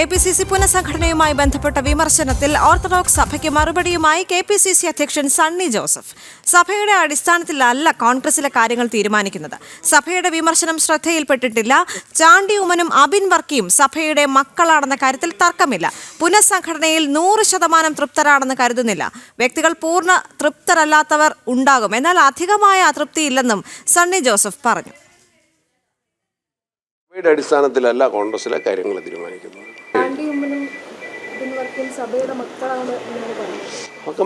KPCC പുനഃസംഘടനയുമായി ബന്ധപ്പെട്ട വിമർശനത്തിൽ orthodox സഭയ്ക്ക് മറുപടിയുമായി KPCC അധ്യക്ഷൻ സണ്ണി ജോസഫ്. സഭയുടെ അടിസ്ഥാനത്തിലല്ല കോൺഗ്രസിലെ കാര്യങ്ങൾ തീരുമാനിക്കുന്നത്. സഭയുടെ വിമർശനം ശ്രദ്ധയിൽപ്പെട്ടിട്ടില്ല. ചാണ്ടി ഉമ്മനും അബിൻ വർക്കിയും സഭയുടെ മക്കളാണെന്ന കാര്യത്തിൽ തർക്കമില്ല. പുനഃസംഘടനയിൽ 100% തൃപ്തരാണെന്ന് കരുതുന്നില്ല. വ്യക്തികൾ പൂർണ്ണ തൃപ്തരല്ലാത്തവർ ഉണ്ടാകും, എന്നാൽ അധികമായ അതൃപ്തിയില്ലെന്നും സണ്ണി ജോസഫ് പറഞ്ഞു. അടിസ്ഥാനത്തിലല്ല കോൺഗ്രസിലെ കാര്യങ്ങൾ തീരുമാനിക്കുന്നത്.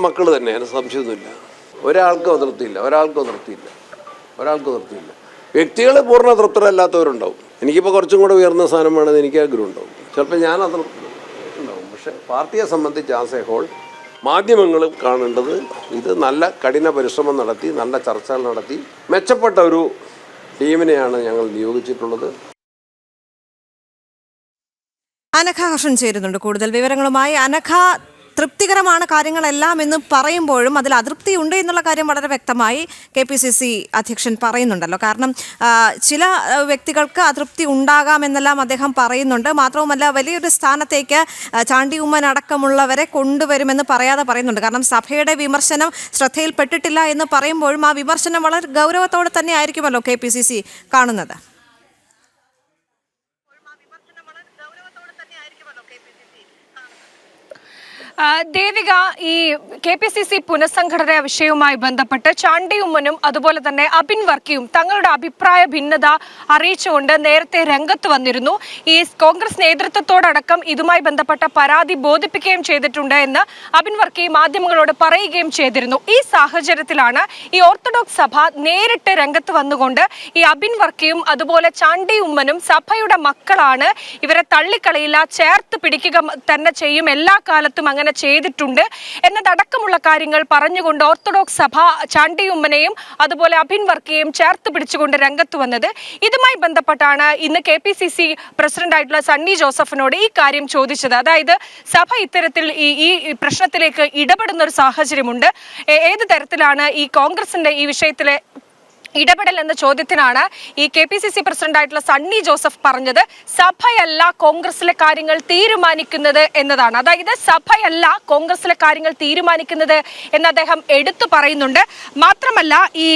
മക്കൾ തന്നെ, അതിന് സംശയമൊന്നുമില്ല. ഒരാൾക്കും അതൃപ്തിയില്ല. വ്യക്തികൾ പൂർണ്ണ തൃപ്തരല്ലാത്തവരുണ്ടാവും. എനിക്കിപ്പോൾ കുറച്ചും കൂടെ ഉയർന്ന സ്ഥാനം വേണമെന്ന് എനിക്ക് ആഗ്രഹം ഉണ്ടാവും. ചിലപ്പോൾ ഞാൻ അതൃപ്തി ഉണ്ടാവും. പക്ഷേ പാർട്ടിയെ സംബന്ധിച്ച് ആസ് എ ഹോൾ മാധ്യമങ്ങൾ കാണേണ്ടത് ഇത് നല്ല കഠിന പരിശ്രമം നടത്തി, നല്ല ചർച്ചകൾ നടത്തി മെച്ചപ്പെട്ട ഒരു ടീമിനെയാണ് ഞങ്ങൾ നിയോഗിച്ചിട്ടുള്ളത്. അനഘ ഹർഷൻ ചേരുന്നുണ്ട് കൂടുതൽ വിവരങ്ങളുമായി. അനഘ, തൃപ്തികരമാണ് കാര്യങ്ങളെല്ലാം എന്ന് പറയുമ്പോഴും അതിൽ അതൃപ്തി ഉണ്ട് എന്നുള്ള കാര്യം വളരെ വ്യക്തമായി KPCC അധ്യക്ഷൻ പറയുന്നുണ്ടല്ലോ. കാരണം ചില വ്യക്തികൾക്ക് അതൃപ്തി ഉണ്ടാകാമെന്നെല്ലാം അദ്ദേഹം പറയുന്നുണ്ട്. മാത്രവുമല്ല, വലിയൊരു സ്ഥാനത്തേക്ക് ചാണ്ടി ഉമ്മൻ അടക്കമുള്ളവരെ കൊണ്ടുവരുമെന്ന് പറയാതെ പറയുന്നുണ്ട്. കാരണം സഭയുടെ വിമർശനം ശ്രദ്ധയിൽപ്പെട്ടിട്ടില്ല എന്ന് പറയുമ്പോഴും ആ വിമർശനം വളരെ ഗൗരവത്തോടെ തന്നെ ആയിരിക്കുമല്ലോ KPCC കാണുന്നത്. ദേവിക, ഈ KPCC പുനഃസംഘടന വിഷയവുമായി ബന്ധപ്പെട്ട് ചാണ്ടി ഉമ്മനും അതുപോലെ തന്നെ അബിൻ വർക്കിയും തങ്ങളുടെ അഭിപ്രായ ഭിന്നത അറിയിച്ചുകൊണ്ട് നേരത്തെ രംഗത്ത് വന്നിരുന്നു. ഈ കോൺഗ്രസ് നേതൃത്വത്തോടക്കം ഇതുമായി ബന്ധപ്പെട്ട പരാതി ബോധിപ്പിക്കുകയും ചെയ്തിട്ടുണ്ട് എന്ന് അബിൻ വർക്കി മാധ്യമങ്ങളോട് പറയുകയും ചെയ്തിരുന്നു. ഈ സാഹചര്യത്തിലാണ് ഈ ഓർത്തഡോക്സ് സഭ നേരിട്ട് രംഗത്ത് വന്നുകൊണ്ട് ഈ അബിൻ വർക്കിയും അതുപോലെ ചാണ്ടി ഉമ്മനും സഭയുടെ മക്കളാണ്, ഇവരെ തള്ളിക്കളയില്ല, ചേർത്ത് പിടിക്കുക തന്നെ ചെയ്യും, എല്ലാ കാലത്തും അങ്ങനെ ചെയ്തിട്ടുണ്ട് എന്നതടക്കമുള്ള കാര്യങ്ങൾ പറഞ്ഞുകൊണ്ട് ഓർത്തഡോക്സ് സഭ ചാണ്ടി ഉമ്മനെയും അതുപോലെ അബിൻ വർക്കിയെയും ചേർത്ത് പിടിച്ചുകൊണ്ട് രംഗത്ത് വന്നത്. ഇതുമായി ബന്ധപ്പെട്ടാണ് ഇന്ന് KPCC പ്രസിഡന്റായിട്ടുള്ള സണ്ണി ജോസഫിനോട് ഈ കാര്യം ചോദിച്ചത്. അതായത് സഭ ഇത്തരത്തിൽ ഈ പ്രശ്നത്തിലേക്ക് ഇടപെടുന്ന ഒരു സാഹചര്യമുണ്ട്. ഏത് തരത്തിലാണ് ഈ കോൺഗ്രസിന്റെ ഈ വിഷയത്തിലെ ഇടപെടൽ എന്ന ചോദ്യത്തിനാണ് ഈ KPCC പ്രസിഡന്റായിട്ടുള്ള സണ്ണി ജോസഫ് പറഞ്ഞത് സഭയല്ല കോൺഗ്രസിലെ കാര്യങ്ങൾ തീരുമാനിക്കുന്നത് എന്നതാണ്. അതായത് സഭയല്ല കോൺഗ്രസിലെ കാര്യങ്ങൾ തീരുമാനിക്കുന്നത് എന്ന് അദ്ദേഹം എടുത്തു പറയുന്നുണ്ട്. മാത്രമല്ല, ഈ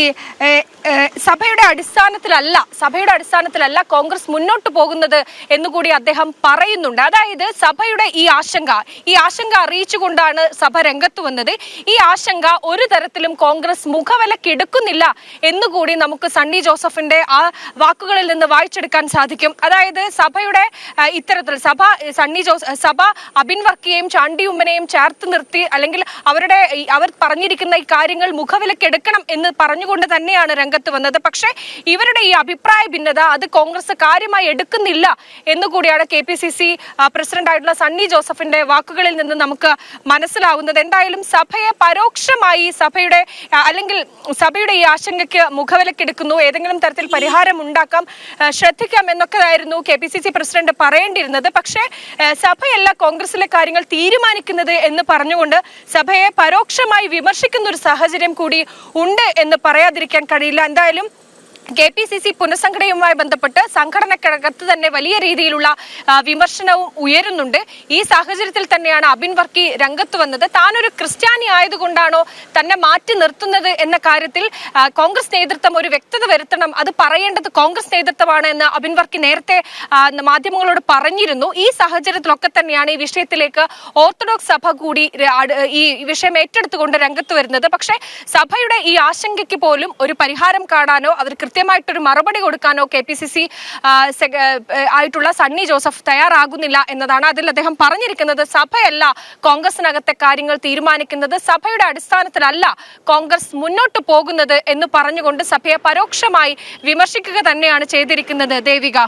സഭയുടെ അടിസ്ഥാനത്തിലല്ല കോൺഗ്രസ് മുന്നോട്ട് പോകുന്നത് എന്നുകൂടി അദ്ദേഹം പറയുന്നുണ്ട്. അതായത് സഭയുടെ ഈ ആശങ്ക അറിയിച്ചുകൊണ്ടാണ് സഭ രംഗത്ത് വന്നത്. ഈ ആശങ്ക ഒരു തരത്തിലും കോൺഗ്രസ് മുഖവിലക്കെടുക്കുന്നില്ല എന്നുകൂടി നമുക്ക് സണ്ണി ജോസഫിന്റെ ആ വാക്കുകളിൽ നിന്ന് വായിച്ചെടുക്കാൻ സാധിക്കും. അതായത് സഭയുടെ ഇത്തരത്തിൽ സഭ അബിൻ വർക്കിയെയും ചാണ്ടി ഉമ്മനെയും ചേർത്ത് നിർത്തി, അല്ലെങ്കിൽ അവർ പറഞ്ഞിരിക്കുന്ന ഈ കാര്യങ്ങൾ മുഖവിലക്കെടുക്കണം എന്ന് പറഞ്ഞുകൊണ്ട് തന്നെയാണ് രംഗത്ത് വന്നത്. പക്ഷേ ഇവരുടെ ഈ അഭിപ്രായ ഭിന്നത അത് കോൺഗ്രസ് കാര്യമായി എടുക്കുന്നില്ല എന്നുകൂടിയാണ് KPCC പ്രസിഡന്റായിട്ടുള്ള സണ്ണി ജോസഫിന്റെ വാക്കുകളിൽ നിന്ന് നമുക്ക് മനസ്സിലാവുന്നത്. എന്തായാലും സഭയെ പരോക്ഷമായി സഭയുടെ ഈ ആശങ്കയ്ക്ക് മുഖവിലക്കെടുക്കുന്നു, ഏതെങ്കിലും തരത്തിൽ പരിഹാരം ഉണ്ടാക്കാം, ശ്രദ്ധിക്കാം എന്നൊക്കെയായിരുന്നു KPCC പ്രസിഡന്റ് പറയേണ്ടിയിരുന്നത്. പക്ഷേ സഭയല്ല കോൺഗ്രസിലെ കാര്യങ്ങൾ തീരുമാനിക്കുന്നത് എന്ന് പറഞ്ഞുകൊണ്ട് സഭയെ പരോക്ഷമായി വിമർശിക്കുന്ന ഒരു സാഹചര്യം കൂടി ഉണ്ട് എന്ന് പറയാതിരിക്കാൻ കഴിയില്ല. എന്തായാലും KPCC പുനഃസംഘടനയുമായി ബന്ധപ്പെട്ട് സംഘടനക്കകത്ത് തന്നെ വലിയ രീതിയിലുള്ള വിമർശനവും ഉയരുന്നുണ്ട്. ഈ സാഹചര്യത്തിൽ തന്നെയാണ് അബിൻ വർക്കി രംഗത്ത് വന്നത്. താനൊരു ക്രിസ്ത്യാനി ആയതുകൊണ്ടാണോ തന്നെ മാറ്റി നിർത്തുന്നത് എന്ന കാര്യത്തിൽ കോൺഗ്രസ് നേതൃത്വം ഒരു വ്യക്തത വരുത്തണം, അത് പറയേണ്ടത് കോൺഗ്രസ് നേതൃത്വമാണ് എന്ന് അബിൻ വർക്കി നേരത്തെ മാധ്യമങ്ങളോട് പറഞ്ഞിരുന്നു. ഈ സാഹചര്യത്തിലൊക്കെ തന്നെയാണ് ഈ വിഷയത്തിലേക്ക് ഓർത്തഡോക്സ് സഭ കൂടി ഈ വിഷയം ഏറ്റെടുത്തുകൊണ്ട് രംഗത്ത് വരുന്നത്. പക്ഷേ സഭയുടെ ഈ ആശങ്കയ്ക്ക് പോലും ഒരു പരിഹാരം കാണാനോ അവർ കൃത്യമായിട്ടൊരു മറുപടി കൊടുക്കാനോ KPCC ആയിട്ടുള്ള സണ്ണി ജോസഫ് തയ്യാറാകുന്നില്ല എന്നതാണ്. അതിൽ അദ്ദേഹം പറഞ്ഞിരിക്കുന്നത് സഭയല്ല കോൺഗ്രസിനകത്തെ കാര്യങ്ങൾ തീരുമാനിക്കുന്നത്, സഭയുടെ അടിസ്ഥാനത്തിലല്ല കോൺഗ്രസ് മുന്നോട്ട് പോകുന്നത് എന്ന് പറഞ്ഞുകൊണ്ട് സഭയെ പരോക്ഷമായി വിമർശിക്കുക തന്നെയാണ് ചെയ്തിരിക്കുന്നത്. ദേവിക.